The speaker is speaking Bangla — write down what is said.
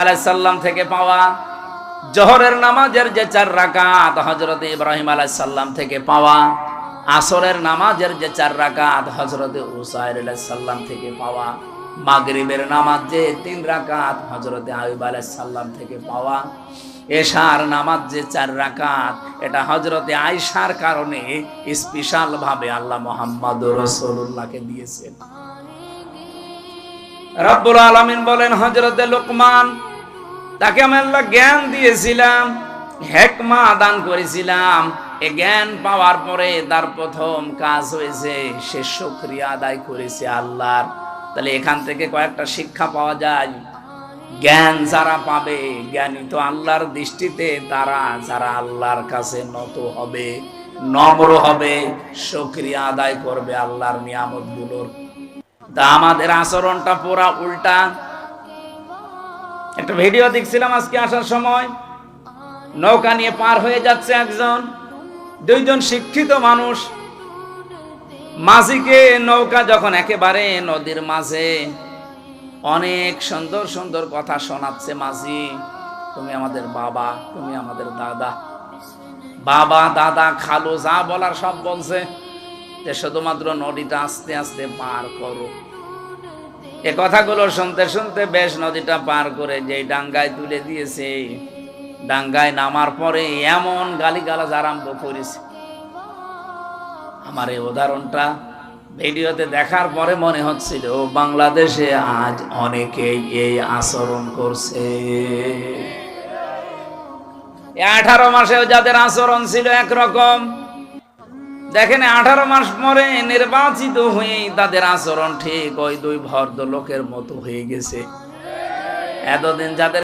আলাইহিস সালাম থেকে পাওয়া জোহরের নামাজের যে 4 রাকাত হযরত ইব্রাহিম আলাইহিস সালাম থেকে পাওয়া, আসরের নামাজের যে 4 রাকাত হযরত উসাইর আলাইহিস সালাম থেকে পাওয়া, মাগরিবের নামাজ যে 3 রাকাত হযরত আইয়ুব আলাইহিস সালাম থেকে পাওয়া, এশার নামাজ যে 4 রাকাত এটা হযরত আয়েশার কারণে স্পেশাল ভাবে আল্লাহ মুহাম্মদুর রাসূলুল্লাহকে দিয়েছেন। রব্বুল আলামিন বলেন হযরতে লোকমান, তাকে আমি আল্লাহ জ্ঞান দিয়েছিলাম, হিকমা দান করেছিলাম। এই জ্ঞান পাওয়ার পরে তার প্রথম কাজ হয়েছে সে শুকরিয়া আদায় করেছে আল্লাহর। তাহলে এখান থেকে কয়েকটা শিক্ষা পাওয়া যায়। জ্ঞান যারা পাবে, জ্ঞানী তো আল্লাহর দৃষ্টিতে তারা যারা আল্লাহর কাছে নত হবে, নম্র হবে, শুকরিয়া আদায় করবে আল্লাহর নিয়ামতগুলোর। তা আমাদের আচরণটা পুরা উল্টা। একটা ভিডিও দেখছিলাম আজকে আসার সময়, নৌকা নিয়ে পার হয়ে যাচ্ছে দুইজন শিক্ষিত মানুষ। মাঝিকে নৌকা যখন একেবারে নদীর মাঝে অনেক সুন্দর সুন্দর কথা শোনাচ্ছে, মাঝি তুমি আমাদের বাবা, তুমি আমাদের দাদা, বাবা দাদা খালু যা বলার সব বলছে, যে শুধুমাত্র নদীটা আস্তে আস্তে পার করো। এ কথাগুলো শুনতে শুনতে বেশ নদীটা পার করে যেই ডাঙ্গায় তুলে দিয়েছে, ডাঙ্গায় নামার পরে এমন গালিগালাজ আরম্ভ করেছে। আমার এই উদাহরণটা ভিডিওতে দেখার পরে মনে হচ্ছিল বাংলাদেশে আজ অনেকেই এই আচরণ করছে। 18 মাসেও যাদের আচরণ ছিল একরকম, দেখেন 18 মাস পরে নির্বাচিত হয়ে তাদের আচরণ ঠিক ওই দুই ভদ্রলোকের মতো হয়ে গেছে। এতদিন যাদের